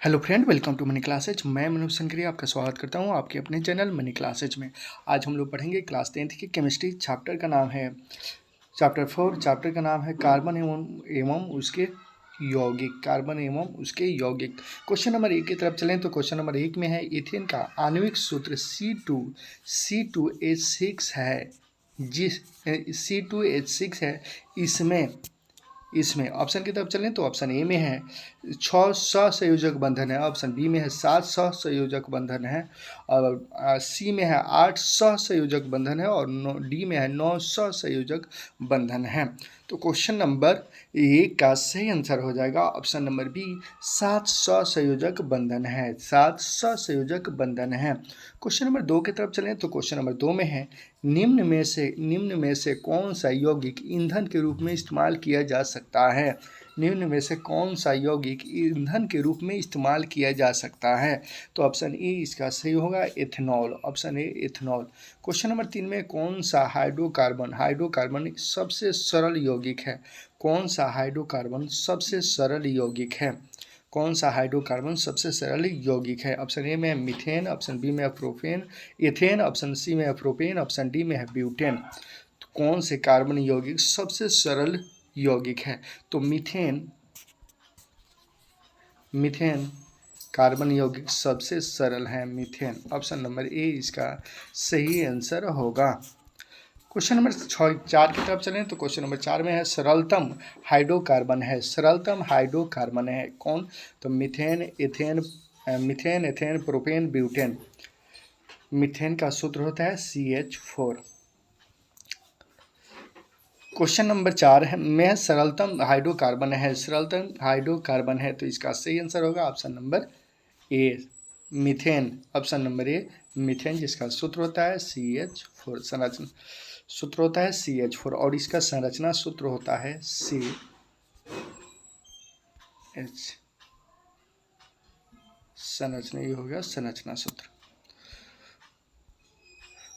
Hello friend, welcome to money classes. मैं मनोज संकरिया आपका स्वागत करता हूं आपके अपने चैनल मनी क्लासेज में। आज हम लोग पढ़ेंगे क्लास 10th की केमिस्ट्री। चैप्टर का नाम है चैप्टर 4। चैप्टर का नाम है कार्बन एवं उसके यौगिक। कार्बन एवं उसके यौगिक। क्वेश्चन नंबर 1 की तरफ चलें तो क्वेश्चन नंबर 1 में है इथेन का आणविक सूत्र C2H6 है। जिस C2H6 है, इसमें ऑप्शन की तरफ चलें तो ऑप्शन ए में है 6 सहसंयोजक बंधन है, ऑप्शन बी में है 7 सहसंयोजक बंधन है, और सी में है 8 सहसंयोजक बंधन है, और डी में है 9 सहसंयोजक बंधन है। तो क्वेश्चन नंबर ए का सही आंसर हो जाएगा ऑप्शन नंबर बी, 7 सहसंयोजक बंधन है। 7 सहसंयोजक बंधन है। क्वेश्चन नंबर 2 की तरफ चलें तो क्वेश्चन नंबर 2 में है निम्न में से कौन सा यौगिक ईंधन के रूप में इस्तेमाल किया जा सकता है। निम्न में से कौन सा यौगिक ईंधन के रूप में इस्तेमाल किया जा सकता है। तो ऑप्शन ए इसका सही होगा, ethanol. Option A ethanol. Question number 3 में कौन सा हाइड्रोकार्बन सबसे सरल यौगिक है। कौन सा हाइड्रोकार्बन सबसे सरल यौगिक है। कौन सा हाइड्रोकार्बन सबसे सरल यौगिक है। ऑप्शन ए में है मीथेन, ऑप्शन बी में है प्रोपेन एथेन, ऑप्शन सी में है प्रोपेन, ऑप्शन डी में है ब्यूटेन। तो कौन से कार्बन यौगिक सबसे सरल यौगिक है। तो मीथेन कार्बन यौगिक सबसे सरल है, मीथेन। ऑप्शन नंबर ए इसका सही आंसर होगा। क्वेश्चन नंबर 4 की तरफ चलें तो क्वेश्चन नंबर 4 में है सरलतम हाइड्रोकार्बन है कौन। तो methane, ethane, propane, butane. Methane का सूत्र होता है CH4। क्वेश्चन नंबर 4 में सरलतम हाइड्रोकार्बन है तो इसका सही आंसर होगा option number A, methane. Option number A, methane, जिसका सूत्र होता है CH4। संरचना सूत्र होता है CH4 और इसका संरचना सूत्र होता है CH। संरचना ये हो गया संरचना सूत्र।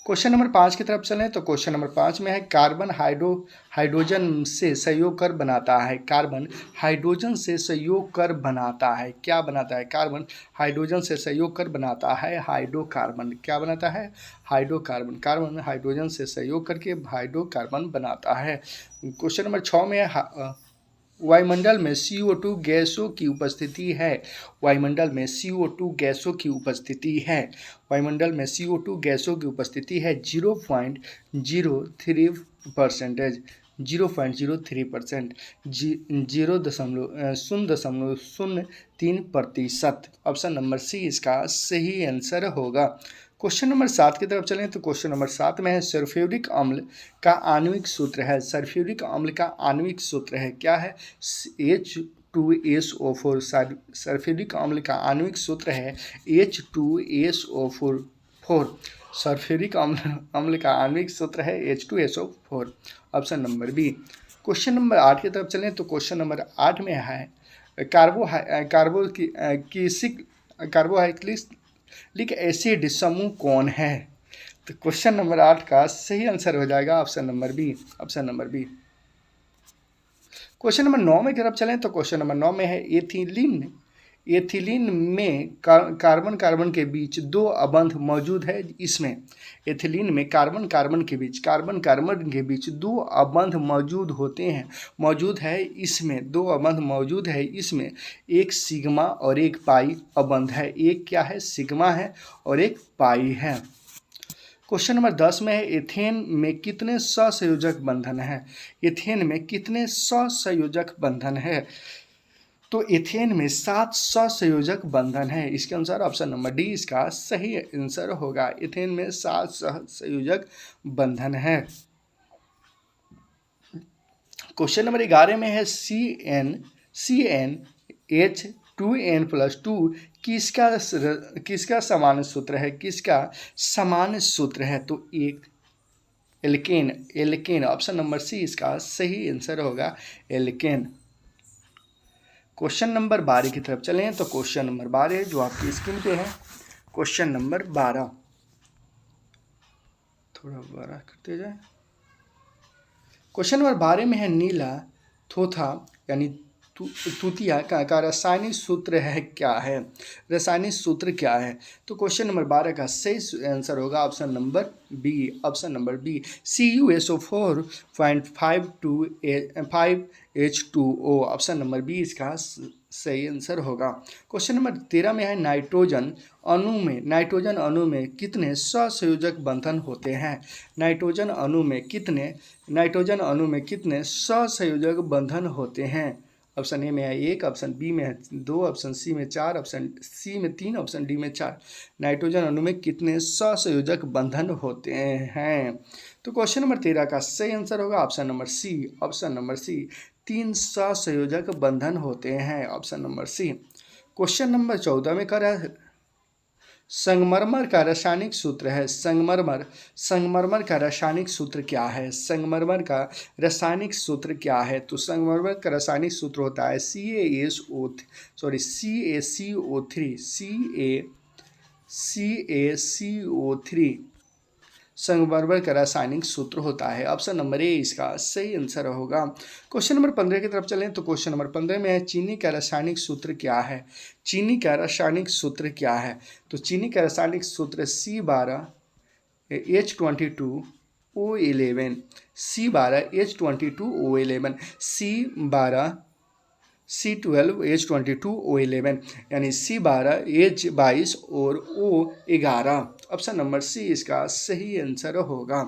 क्वेश्चन नंबर 5 की तरफ चलें तो क्वेश्चन नंबर 5 में है कार्बन हाइड्रोजन से संयोग कर बनाता है। कार्बन हाइड्रोजन से संयोग कर बनाता है। क्या बनाता है। कार्बन हाइड्रोजन से संयोग कर बनाता है हाइड्रोकार्बन। क्या बनाता है। हाइड्रोकार्बन। कार्बन हाइड्रोजन से संयोग करके हाइड्रोकार्बन बनाता है। क्वेश्चन नंबर 6 में वायुमंडल में CO2 गैसों की उपस्थिति है। वायुमंडल में CO2 गैसों की उपस्थिति है। वायुमंडल में CO2 गैसों की उपस्थिति है 0.03%। 0.03%। 0.03%। ऑप्शन नंबर सी इसका सही आंसर होगा। क्वेश्चन नंबर 7 की तरफ चलें तो क्वेश्चन नंबर 7 में है सल्फ्यूरिक अम्ल का आणविक सूत्र है। सल्फ्यूरिक अम्ल का आणविक सूत्र है क्या है। H2SO4। सल्फ्यूरिक अम्ल का आणविक सूत्र है H2SO4। सल्फ्यूरिक अम्ल का आणविक सूत्र है H2SO4। Option number B. Question number 8 की तरफ चलें तो क्वेश्चन नंबर 8 में है कार्बोहाइड्रिक एसिड समूह कौन है। तो क्वेश्चन नंबर 8 का सही आंसर हो जाएगा option number B. Option number B. Question number 9 में की तरफ चलें तो क्वेश्चन नंबर 9 में है एथिलीन। एथिलीन में कार्बन कार्बन के बीच 2 अबंध मौजूद है। इसमें एथिलीन में कार्बन कार्बन के बीच 2 अबंध मौजूद है। इसमें 2 अबंध मौजूद है। इसमें एक सिग्मा और एक पाई अबंध है। एक क्या है, सिग्मा है और एक पाई है। क्वेश्चन नंबर 10 में है एथेन में कितने सहसंयोजक बंधन है। एथेन में कितने सहसंयोजक बंधन है। तो एथेन में 7 सहसंयोजक बंधन है। इसके अनुसार ऑप्शन नंबर डी इसका सही आंसर होगा। एथेन में 7 सहसंयोजक बंधन है। क्वेश्चन नंबर 11 में है CnH2n+2 किसका सामान्य सूत्र है। किसका सामान्य सूत्र है। तो एक एल्केन। ऑप्शन नंबर सी इसका सही आंसर होगा, एल्केन। क्वेश्चन नंबर 12 की तरफ चलें तो क्वेश्चन नंबर 12 जो आपकी स्क्रीन पे है, क्वेश्चन नंबर 12 थोड़ा बड़ा करते जाए। क्वेश्चन नंबर 12 में है नीला थोथा यानी तुतिया का रासायनिक सूत्र है क्या है? रासायनिक सूत्र क्या है? तो क्वेश्चन नंबर 12 का सही आंसर होगा option number B. Option number B, CuSO4.5H2O। Option number B इसका सही आंसर होगा। क्वेश्चन नंबर 13 में है नाइट्रोजन अणु में कितने सहसंयोजक बंधन होते हैं? नाइट्रोजन अणु में कितने सहसंयोजक बंधन होते हैं? ऑप्शन ए में है 1, ऑप्शन बी में है 2, ऑप्शन सी में 4, ऑप्शन सी में 3, ऑप्शन डी में 4। नाइट्रोजन अणु में कितने सहसंयोजक बंधन होते हैं? तो क्वेश्चन नंबर 13 का सही आंसर होगा option number C. Option number C, 3 सहसंयोजक बंधन होते हैं। Option number C. Question number 14 में कर संगमरमर का रासायनिक सूत्र है। संगमरमर का रासायनिक सूत्र क्या है? संगमरमर का रासायनिक सूत्र क्या है? तो संगमरमर का रासायनिक सूत्र होता है CaCO3। संगमरमर का रासायनिक सूत्र होता है। ऑप्शन नंबर ए इसका सही आंसर होगा। क्वेश्चन नंबर 15 की तरफ चलें तो क्वेश्चन नंबर 15 में है चीनी का रासायनिक सूत्र क्या है? चीनी का रासायनिक सूत्र क्या है? तो चीनी का रासायनिक सूत्र C12H22O11, C12H22O11, C12H22O11, यानी C12H22 और O11। ऑप्शन नंबर सी इसका सही आंसर होगा।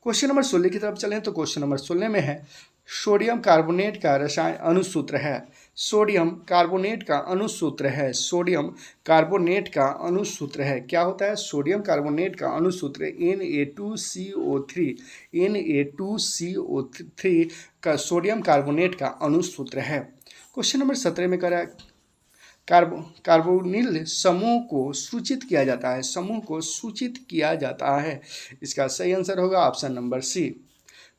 क्वेश्चन नंबर 16 की तरफ चलें तो क्वेश्चन नंबर 16 में है सोडियम कार्बोनेट का रसायन अणुसूत्र है। सोडियम कार्बोनेट का अणुसूत्र है। क्या होता है? सोडियम कार्बोनेट का अणुसूत्र Na2CO3 का सोडियम कार्बोनेट का अणुसूत्र है। क्वेश्चन नंबर 17 में करा कार्बोनिल समूह को सूचित किया जाता है। इसका सही आंसर होगा option number C.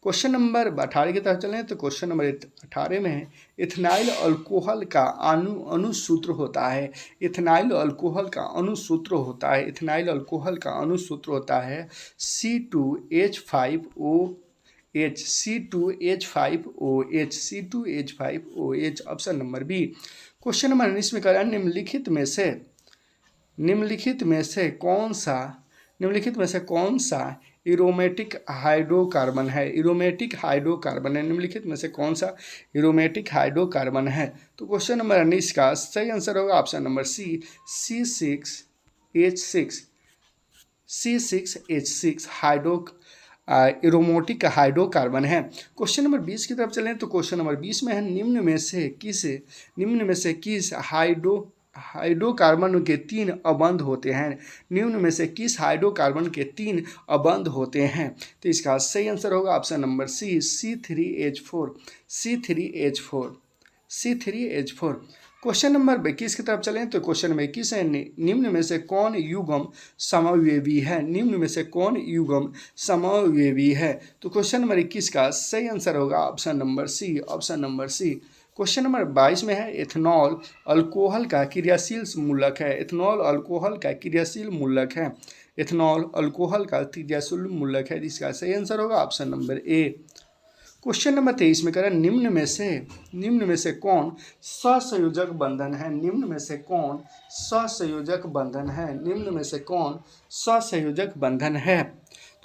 Question number 18 की तरफ चलें तो क्वेश्चन नंबर 18 में है इथेनाइल अल्कोहल का अणुसूत्र होता है। इथेनाइल अल्कोहल का अणुसूत्र होता है C2H5OH। Option number B. Question number 19 में करें निम्नलिखित में से कौन सा एरोमेटिक हाइड्रोकार्बन है? निम्नलिखित में से कौन सा एरोमेटिक हाइड्रोकार्बन है? तो क्वेश्चन नंबर 19 का सही आंसर होगा option number C, C6H6 aromatic hydrocarbon है। क्वेश्चन नंबर 20 की तरफ चलें तो क्वेश्चन नंबर 20 में है निम्न में से किस हाइड्रोकार्बन के 3 अबंध होते हैं? निम्न में से किस हाइड्रोकार्बन के 3 अबंध होते हैं? तो इसका सही आंसर होगा option number C, C3H4। Question number 21 की तरफ चलें तो क्वेश्चन नंबर 21 है निम्न में से कौन युग्म समविवेवी है? तो क्वेश्चन नंबर 21 का सही आंसर होगा option number C. Question number 22 में है इथेनॉल अल्कोहल का क्रियाशील मूलक है। जिसका सही आंसर होगा option number A. Question number 23 में करें निम्न में से कौन सहसंयोजक बंधन है?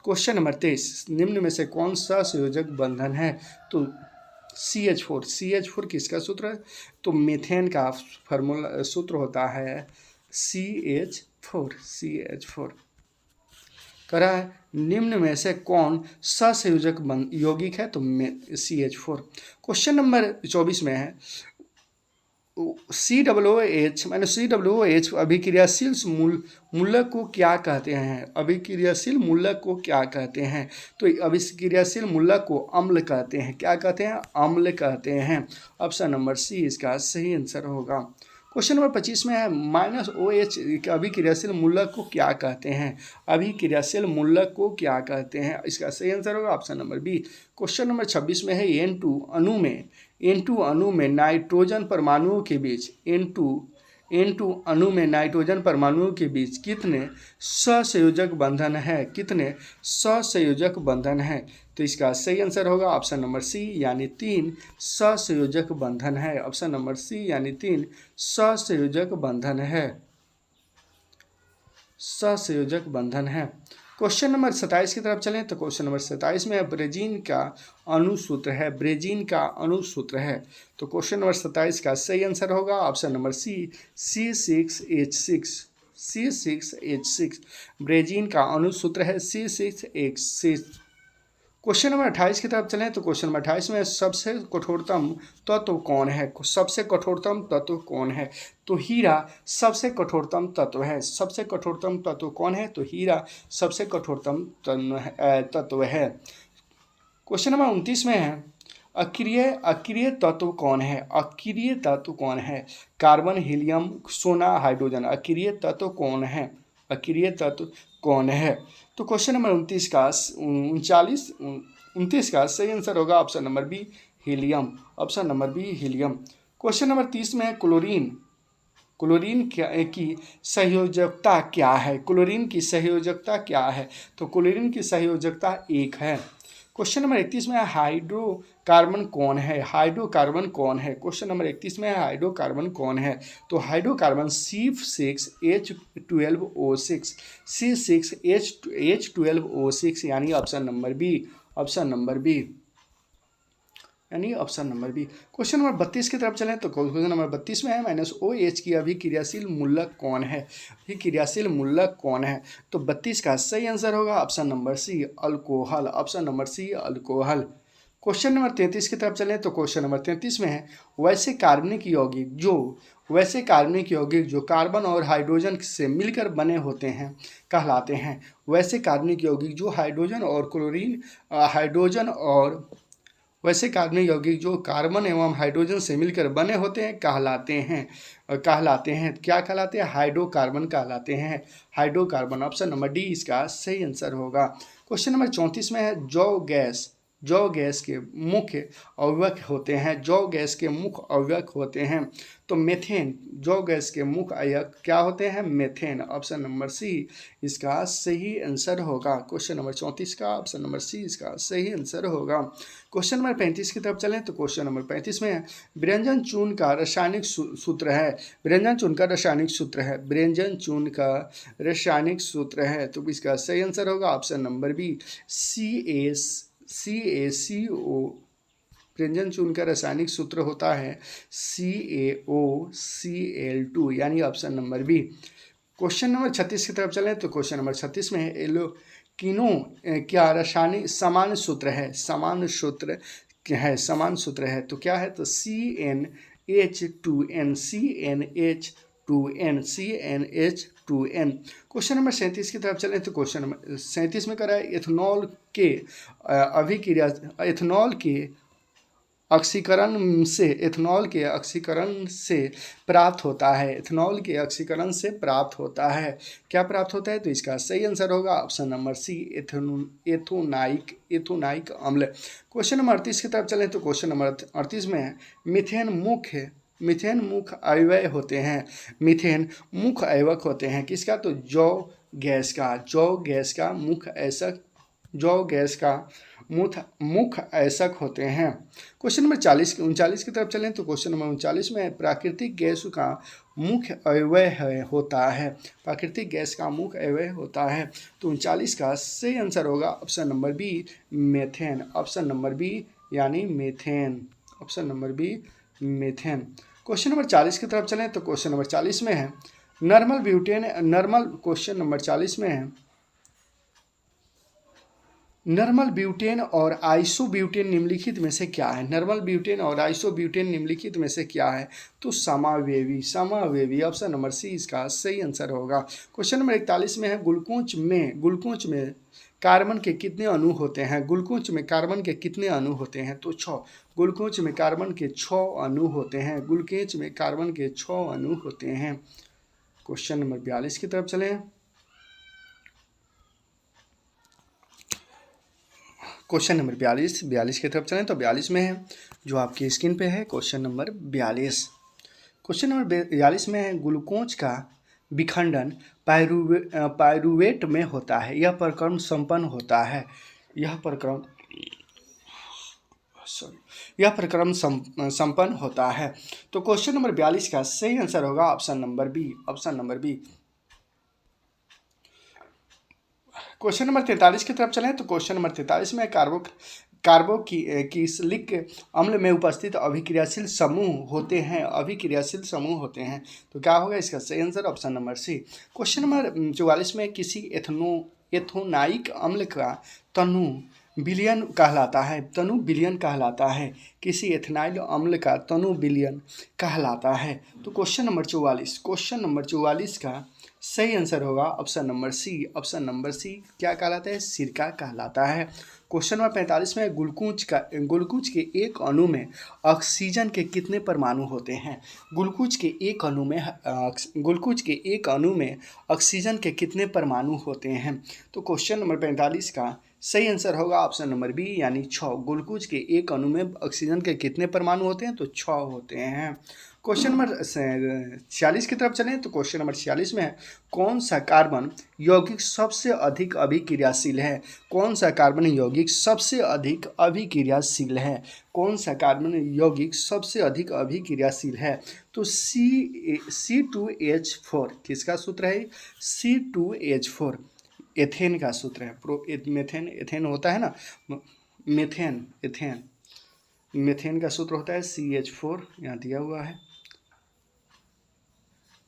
क्वेश्चन नंबर 23, निम्न में से कौन सहसंयोजक बंधन है? तो CH4 किसका सूत्र है? तो मीथेन का सूत्र होता है CH4। करा है निम्न में से कौन सहसंयोजक यौगिक है? तो CH4। क्वेश्चन नंबर 24 में है COOH अभिक्रियाशील मूलक को क्या कहते हैं? तो अभिक्रियाशील मूलक को अम्ल कहते हैं। क्या कहते हैं? अम्ल कहते हैं। ऑप्शन नंबर सी इसका सही आंसर होगा। क्वेश्चन नंबर 25 में है -OH अभिक्रियाशील मूलक को क्या कहते हैं? इसका सही आंसर होगा option number B. Question number 26 में है N2 अणु में नाइट्रोजन परमाणुओं के बीच N2 अणु में नाइट्रोजन परमाणुओं के बीच कितने सहसंयोजक बंधन है, कितने सहसंयोजक बंधन है? तो इसका सही आंसर होगा ऑप्शन नंबर सी यानी 3 सहसंयोजक बंधन है। ऑप्शन नंबर सी यानी 3 सहसंयोजक बंधन है, सहसंयोजक बंधन है। क्वेश्चन नंबर 27 की तरफ चलें तो क्वेश्चन नंबर 27 में ब्रेजीन का अणुसूत्र है, ब्रेजीन का अणुसूत्र है। तो क्वेश्चन नंबर 27 का सही आंसर होगा option number C C6H6, C6H6 ब्रेजीन का अणुसूत्र है C6H6। क्वेश्चन नंबर 28 की तरफ चलें तो क्वेश्चन नंबर 28 में सबसे कठोरतम तत्व कौन है, सबसे कठोरतम तत्व कौन है? तो हीरा सबसे कठोरतम तत्व है। सबसे कठोरतम तत्व कौन है? तो हीरा सबसे कठोरतम तत्व है। क्वेश्चन नंबर 29 में है अक्रिय अक्रिय तत्व कौन है? अक्रिय तत्व कौन है? कार्बन, हीलियम, सोना, हाइड्रोजन। अक्रिय तत्व कौन है? अक्रिय तत्व कौन है? तो क्वेश्चन नंबर 29 का सही आंसर होगा option number B helium. Option number B helium. Question number 30 में क्लोरीन, क्लोरीन की संयोजकता क्या है? क्लोरीन की संयोजकता क्या है? तो क्लोरीन की संयोजकता 1 है। क्वेश्चन नंबर 31 में हाइड्रोकार्बन कौन है? हाइड्रोकार्बन कौन है? क्वेश्चन नंबर 31 में हाइड्रोकार्बन कौन है? तो हाइड्रोकार्बन C6H12O6, C6H12O6 यानी option number B, option number B, यानी option number B. Question number 32 की तरफ चलें तो क्वेश्चन नंबर 32 में है -OH की अभिक्रियाशील मूलक कौन है? अभिक्रियाशील मूलक कौन है? तो 32 का सही आंसर होगा option number C alcohol. Option number C alcohol. Question number 33 की तरफ चलें तो क्वेश्चन नंबर 33 में है वैसे कार्बनिक यौगिक जो कार्बन और हाइड्रोजन से मिलकर बने होते हैं कहलाते हैं। वैसे कार्बनिक यौगिक जो हाइड्रोजन और वैसे कार्बनिक यौगिक जो कार्बन एवं हाइड्रोजन से मिलकर बने होते हैं कहलाते हैं क्या कहलाते हैं? हाइड्रोकार्बन कहलाते हैं, हाइड्रोकार्बन। ऑप्शन नंबर डी इसका सही आंसर होगा। क्वेश्चन नंबर 34 में है जौ गैस के मुख्य अवयव होते हैं, जौ गैस के मुख्य अवयव होते हैं। तो मेथेन, जौ गैस के मुख्य अवयव क्या होते हैं? मेथेन। ऑप्शन नंबर सी इसका सही आंसर होगा। क्वेश्चन नंबर 34 का ऑप्शन नंबर सी इसका सही आंसर होगा। क्वेश्चन नंबर 35 की तरफ चलें तो क्वेश्चन नंबर 35 में है व्यंजन चूर्ण का रासायनिक सूत्र है, व्यंजन चूर्ण का रासायनिक सूत्र है, व्यंजन चूर्ण का रासायनिक सूत्र है। तो इसका सही आंसर होगा ऑप्शन नंबर बी CaCO। व्यंजन चूर्ण का रासायनिक सूत्र होता है CaOCl2 यानी option number B. Question number 36 की तरफ चलें तो क्वेश्चन नंबर 36 में है एल्कीनो क्या रासायनिक समान सूत्र है, समान सूत्र है। तो क्या है? तो CnH2n। क्वेश्चन नंबर 37 की तरफ चलें तो क्वेश्चन नंबर 37 में करा है एथेनॉल के ऑक्सीकरण से प्राप्त होता है, एथेनॉल के ऑक्सीकरण से प्राप्त होता है। क्या प्राप्त होता है? तो इसका सही आंसर होगा ऑप्शन नंबर सी एथोनाइक अम्ल। क्वेश्चन नंबर 38 की तरफ चलें तो क्वेश्चन नंबर 38 में है मीथेन मुख्य अवयव होते हैं, मीथेन मुख्य अवयव होते हैं किसका? तो जौ गैस का मुख्य ऐसक होते हैं। क्वेश्चन नंबर 39 की तरफ चलें तो क्वेश्चन नंबर 39 में प्राकृतिक गैस का मुख्य अवयव होता है, प्राकृतिक गैस का मुख्य अवयव होता है। तो 39 का सही आंसर होगा option number B methane. Option number B यानी मेथेन। Option number B methane. Question number 40 की तरफ चलें तो क्वेश्चन नंबर 40 में है क्वेश्चन नंबर 40 में है नॉर्मल ब्यूटेन और आइसोब्यूटेन निम्नलिखित में से क्या है? नॉर्मल ब्यूटेन और आइसोब्यूटेन निम्नलिखित में से क्या है? तो समावेवी। ऑप्शन नंबर सी इसका सही आंसर होगा। क्वेश्चन नंबर 41 में है ग्लूकोज में कार्बन के कितने अणु होते हैं? ग्लूकोज में कार्बन के कितने अणु होते हैं? तो 6। ग्लूकोज में कार्बन के 6 अणु होते हैं, ग्लूकोज में कार्बन के 6 अणु होते हैं। क्वेश्चन नंबर 42 की तरफ चलें। क्वेश्चन नंबर 42 की तरफ चलें तो 42 में है जो आपकी स्क्रीन पे है क्वेश्चन नंबर 42। क्वेश्चन नंबर 42 में है ग्लूकोज का विखंडन पायरुवेट में होता है, यह प्रक्रम संपन्न होता है, यह प्रक्रम संपन्न होता है। तो क्वेश्चन नंबर 42 का सही आंसर होगा option number B. Question number 43 की तरफ चलें तो क्वेश्चन नंबर 43 में कार्बोक्सिलिक अम्ल में उपस्थित अभिक्रियाशील समूह होते हैं, तो क्या होगा इसका सही answer option number C. Question number 44 में किसी एथोनाइक अम्ल का तनु विलयन कहलाता है, किसी एथेनाइल अम्ल का तनु विलयन कहलाता है। तो क्वेश्चन नंबर 44 का सही आंसर होगा ऑप्शन नंबर सी। क्या कहलाता है? सिरका कहलाता है। क्वेश्चन नंबर 45 में ग्लूकोज के एक अणु में ऑक्सीजन के कितने परमाणु होते हैं? ग्लूकोज के एक अणु में ऑक्सीजन के कितने परमाणु होते हैं? तो क्वेश्चन नंबर 45 का सही आंसर होगा ऑप्शन नंबर बी यानी 6। ग्लूकोज के एक अणु में ऑक्सीजन के कितने परमाणु होते हैं? तो 6 होते हैं। क्वेश्चन नंबर 46 की तरफ चलें तो क्वेश्चन नंबर 46 में है कौन सा कार्बन यौगिक सबसे अधिक अभिक्रियाशील है? कौन सा कार्बन यौगिक सबसे अधिक अभिक्रियाशील है? तो C2H4 किसका सूत्र है? C2H4 एथेन का सूत्र है। एथेन होता है ना, मेथेन का सूत्र होता है CH4, यहाँ दिया हुआ है।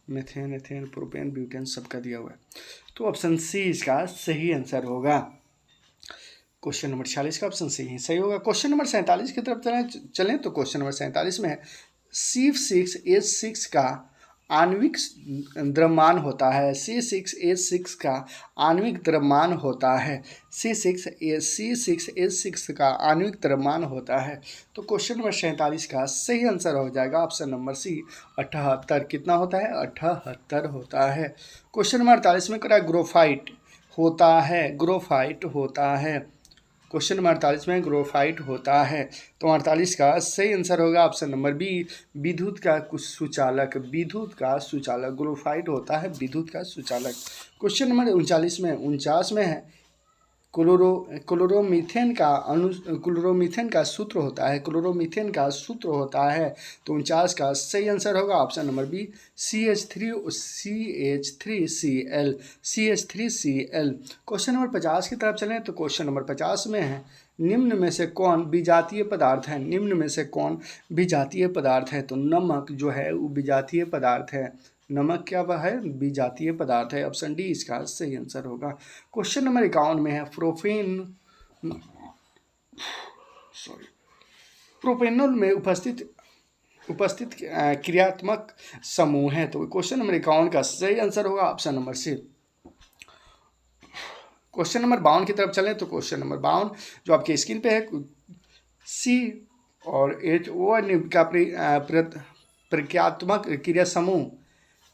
मेथेन, एथेन, प्रोपेन, ब्यूटेन सबका दिया हुआ है, तो ऑप्शन सी इसका सही आंसर होगा। क्वेश्चन नंबर 46 का ऑप्शन सही होगा। क्वेश्चन नंबर 47 की तरफ चलें तो क्वेश्चन नंबर 47 में है C6H6 का आणविक द्रव्यमान होता है। C6H6 का आणविक द्रव्यमान होता है। C6H6 का आणविक द्रव्यमान होता है। तो क्वेश्चन नंबर 47 का सही आंसर हो जाएगा ऑप्शन नंबर सी 78। कितना होता है? 78 होता है। क्वेश्चन नंबर 48 में करा ग्रोफाइट होता है। क्वेश्चन नंबर 48 में ग्रोफाइट होता है, तो 48 का सही आंसर होगा ऑप्शन नंबर बी विद्युत का सुचालक। ग्रोफाइट होता है विद्युत का सुचालक। क्वेश्चन नंबर 49 में है क्लोरोमीथेन का सूत्र होता है। तो 49 का सही आंसर होगा option number B CH3Cl। Question number 50 की तरफ चलें तो क्वेश्चन नंबर 50 में है निम्न में से कौन विजातीय पदार्थ है? तो नमक जो है वो विजातीय पदार्थ है। नमक क्या वह है? विजातीय पदार्थ है। ऑप्शन डी इसका सही आंसर होगा। क्वेश्चन नंबर 51 में है प्रोपेनॉल में उपस्थित क्रियात्मक समूह है। तो क्वेश्चन नंबर 51 का सही आंसर होगा option number C. Question number 52 की तरफ चलें तो क्वेश्चन नंबर 52 जो आपके स्क्रीन पे है C और H का प्रक्रियात्मक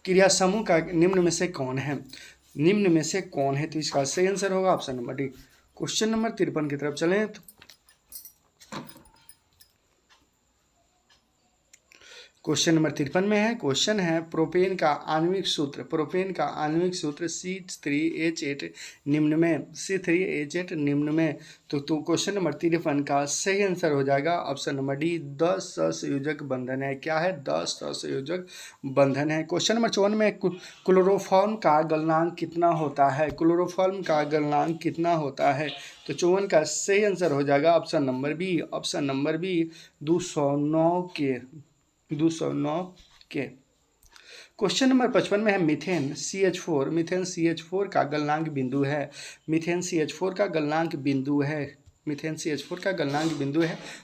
क्रिया समूह का निम्न में से कौन है? तो इसका सही आंसर होगा option number D. Question number 53 की तरफ चलें तो क्वेश्चन नंबर 53 में है क्वेश्चन है प्रोपेन का आणविक सूत्र C3H8 निम्न में। तो क्वेश्चन नंबर 53 का सही आंसर हो जाएगा ऑप्शन नंबर डी 10 सहसंयोजक बंधन है। क्या है? 10 सहसंयोजक बंधन है। क्वेश्चन नंबर 54 में क्लोरोफॉर्म का गलनांक कितना होता है? तो 54 का सही आंसर हो जाएगा ऑप्शन नंबर बी 209 के। क्वेश्चन नंबर 55 में है मीथेन CH4 का गलनांक बिंदु है।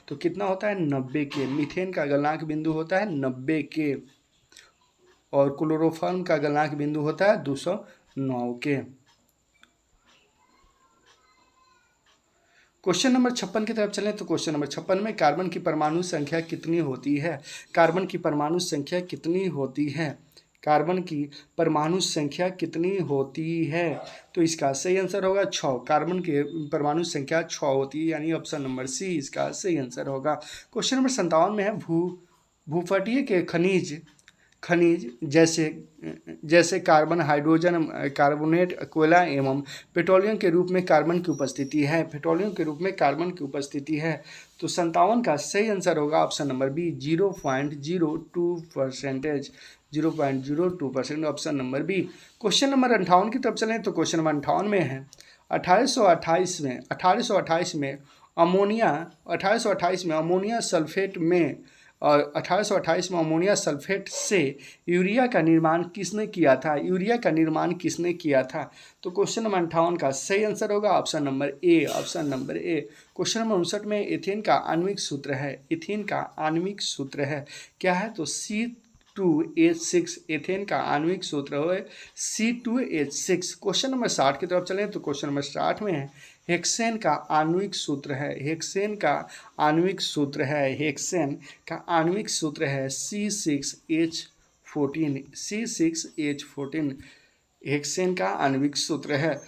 तो कितना होता है? 90 के। मीथेन का गलनांक बिंदु होता है 90 के और क्लोरोफॉर्म का गलनांक बिंदु होता है 209 के। क्वेश्चन नंबर 56 की तरफ चलें तो क्वेश्चन नंबर 56 में कार्बन की परमाणु संख्या कितनी होती है? तो इसका सही आंसर होगा 6। कार्बन की परमाणु संख्या 6 होती है, यानी ऑप्शन नंबर सी इसका सही आंसर होगा। क्वेश्चन नंबर 57 में है भूपटलीय के खनिज खनिज जैसे जैसे कार्बन, हाइड्रोजन, कार्बोनेट, कोयला एवं पेट्रोलियम के रूप में कार्बन की उपस्थिति है। पेट्रोलियम के रूप में कार्बन की उपस्थिति है। तो 57 का सही आंसर होगा option number B 0.02%। 0.02% option number B. Question number 58 की तरफ चलें तो क्वेश्चन नंबर 58 में है 1828 में अमोनिया 1828 में अमोनिया सल्फेट में और 1828 में अमोनिया सल्फेट से यूरिया का निर्माण किसने किया था? यूरिया का निर्माण किसने किया था? तो क्वेश्चन नंबर 58 का सही आंसर होगा option number A. Option number A. Question number 59 में एथेन का आणविक सूत्र है। एथेन का आणविक सूत्र है क्या है? तो C2H6 एथेन का आणविक सूत्र है C2H6। क्वेश्चन नंबर 60 की तरफ चलें तो क्वेश्चन नंबर 60 में है हेक्सेन का आणविक सूत्र है। हेक्सेन का आणविक सूत्र है। हेक्सेन का आणविक सूत्र है C6H14। C6H14 हेक्सेन का आणविक सूत्र है।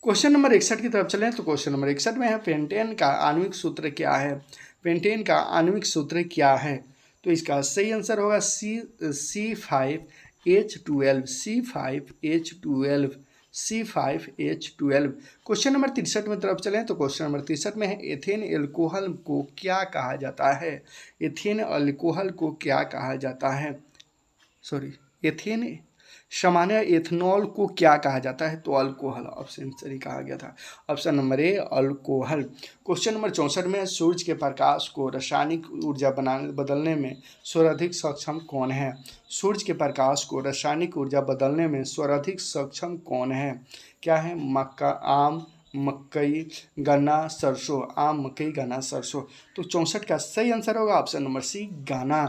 क्वेश्चन नंबर 61 की तरफ चलें तो क्वेश्चन नंबर 61 में है पेंटेन का आणविक सूत्र क्या है? पेंटेन का आणविक सूत्र क्या है? तो इसका सही आंसर होगा C5H12। C5H12। C5H12। Question number 63 में तरफ चलें तो क्वेश्चन नंबर 63 में है एथेन एल्कोहल को क्या कहा जाता है? एथेन एल्कोहल को क्या कहा जाता है? एथेन सामान्य एथनॉल को क्या कहा जाता है? तो अल्कोहल ऑप्शन सही कहा गया था। Option number A alcohol. Question number 64 में सूरज के प्रकाश को रासायनिक ऊर्जा बदलने में सर्वाधिक सक्षम कौन है? सूरज के प्रकाश को रासायनिक ऊर्जा बदलने में सर्वाधिक सक्षम कौन है? क्या है? मक्का, आम, मकई, गन्ना, सरसों। आम, मकई, गन्ना, सरसों। तो 64 का सही आंसर होगा ऑप्शन नंबर सी गन्ना।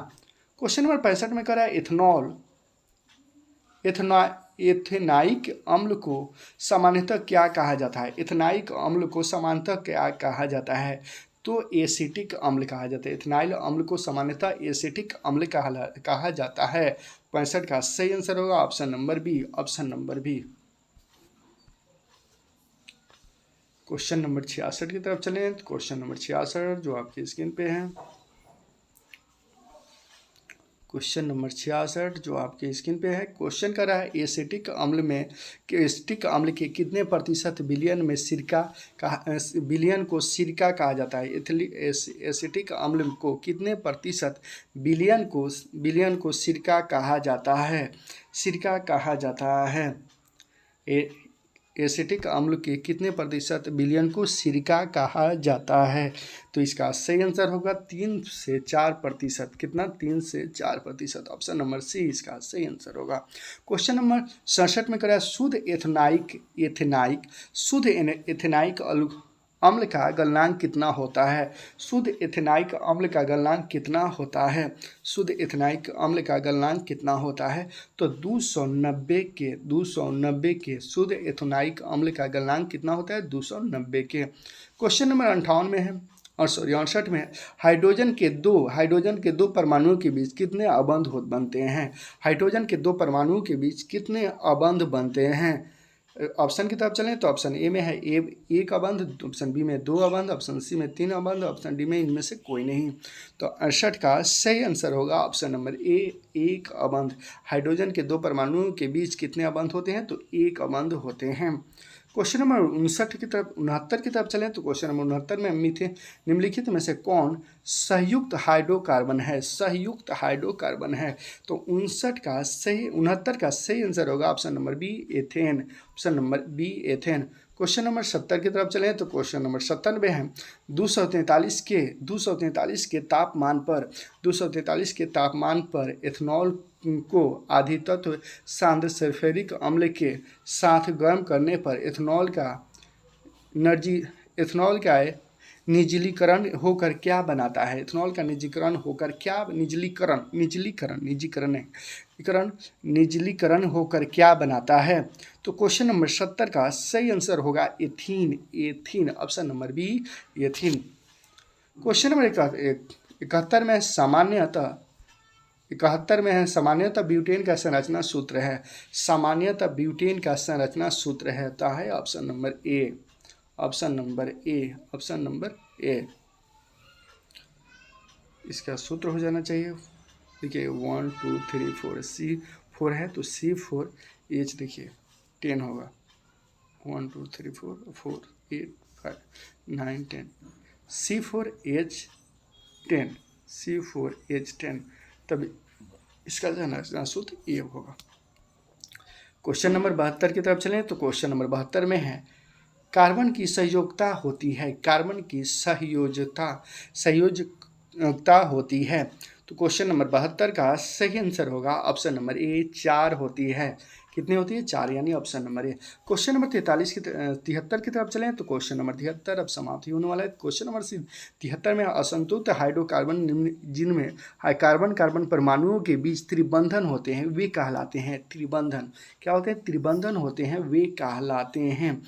क्वेश्चन नंबर 65 में करा इथेनॉल एथेनाइक अम्ल को सामान्यतः क्या कहा जाता है? एथेनाइक अम्ल को सामान्यतः क्या कहा जाता है? तो एसिटिक अम्ल कहा जाता है। इथेनाइल अम्ल को सामान्यतः एसिटिक अम्ल कहा जाता है। 65 का सही आंसर होगा option number B. Option number B. Question number 66 की तरफ चलें। क्वेश्चन नंबर 66 जो आपकी स्क्रीन पे है। क्वेश्चन नंबर 66 जो आपके स्क्रीन पे है। क्वेश्चन कर रहा है एसिटिक अम्ल में एसिटिक अम्ल के कितने प्रतिशत विलयन में सिरका विलयन को सिरका कहा जाता है? एसिटिक अम्ल को कितने प्रतिशत विलयन को सिरका कहा जाता है? सिरका कहा जाता है। एसिटिक अम्ल के कितने प्रतिशत विलयन को सिरका कहा जाता है? तो इसका सही आंसर होगा 3 से 4%। कितना? 3 से 4%। ऑप्शन नंबर सी इसका सही आंसर होगा। क्वेश्चन नंबर 67 में करा शुद्ध एथेनाइक अम्ल का गलनांक कितना होता है? शुद्ध एथेनाइक अम्ल का गलनांक कितना होता है? शुद्ध एथेनाइक अम्ल का गलनांक कितना होता है? तो 290 के शुद्ध एथेनाइक अम्ल का गलनांक कितना होता है? 290 के। क्वेश्चन नंबर 58 में है और 68 में है हाइड्रोजन के दो परमाणुओं के बीच कितने अबंध बनते हैं? हाइड्रोजन के 2 परमाणुओं के बीच कितने अबंध बनते हैं? ऑप्शन की तरफ चलें तो ऑप्शन ए में है एक अबंध, ऑप्शन बी में 2 अबंध, ऑप्शन सी में 3 अबंध, ऑप्शन डी में इनमें से कोई नहीं। तो 68 का सही आंसर होगा ऑप्शन नंबर ए 1 अबंध। हाइड्रोजन के 2 परमाणुओं के बीच कितने अबंध होते हैं? तो 1 अबंध होते हैं। क्वेश्चन नंबर 69 की तरफ चलें तो क्वेश्चन नंबर 69 में निम्नलिखित में से कौन संयुक्त हाइड्रोकार्बन है? संयुक्त हाइड्रोकार्बन है। तो 69 का सही आंसर होगा option number B ethane. Option number B ethane. Question number 70 की तरफ चलें तो क्वेश्चन नंबर 70 में है 243 के तापमान पर एथनॉल को आधितत्व सांद्र सल्फ्यूरिक अम्ल के साथ गर्म करने पर एथनॉल का निजलीकरण होकर क्या बनाता है? एथनॉल का निजलीकरण होकर क्या बनाता है? तो क्वेश्चन नंबर 70 का सही आंसर होगा ethene. Option number B ethene. Question number 71 में सामान्यतः ब्यूटेन का संरचना सूत्र है। सामान्यतः ब्यूटेन का संरचना सूत्र है तो है option number A. Option number A. इसका सूत्र हो जाना चाहिए, देखिए 1 2 3 4, C4 है तो C4H देखिए 10 होगा, 1 2 3 4 4 8 5 9 10, C4H10, C4H10, तभी इसका जो है ना सूत्र ये होगा। क्वेश्चन नंबर 72 की तरफ चलें तो क्वेश्चन नंबर 72 में है कार्बन की संयोजकता होती है, कार्बन की संयोजकता होती है। तो क्वेश्चन नंबर 72 का सही आंसर होगा ऑप्शन नंबर ए 4 होती है। कितनी होती है? 4, यानी option number A. Question number 73 की तरफ चलें तो क्वेश्चन नंबर 73 अब समाप्त ही होने वाला है। क्वेश्चन नंबर 73 में असंतुलित हाइड्रोकार्बन जिनमें कार्बन कार्बन परमाणुओं के बीच त्रिबंधन होते हैं वे कहलाते हैं त्रिबंधन। क्या होते हैं? त्रिबंधन होते हैं, वे कहलाते हैं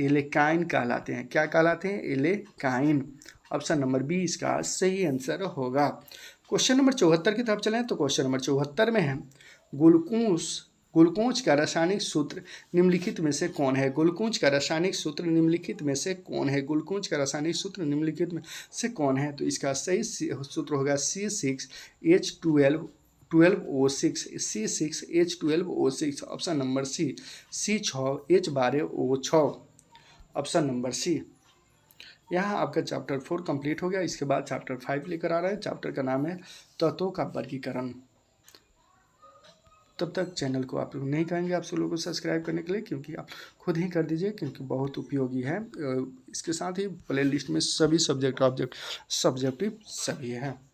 एलेकाइन कहलाते हैं। क्या कहलाते हैं? एलेकाइन। ऑप्शन नंबर बी इसका सही आंसर होगा। क्वेश्चन नंबर 74 की तरफ चलें तो क्वेश्चन नंबर 74 में है ग्लूकोज का रासायनिक सूत्र निम्नलिखित में से कौन है? ग्लूकोज का रासायनिक सूत्र निम्नलिखित में से कौन है? ग्लूकोज का रासायनिक सूत्र निम्नलिखित में से कौन है? तो इसका सही सूत्र होगा C6H12O6, C6H12O6। Option number C, C6H12O6, option number C. यहाँ आपका चैप्टर 4 कंप्लीट हो गया। इसके बाद चैप्टर 5 लेकर आ रहा है। चैप्टर का नाम है तत्वों का वर्गीकरण। तब तक चैनल को आप लोग नहीं कहेंगे आप सब लोगों को सब्सक्राइब करने के लिए, क्योंकि आप खुद ही कर दीजिए, क्योंकि बहुत उपयोगी है। इसके साथ ही प्ले लिस्ट में सभी सब्जेक्टिव सभी है।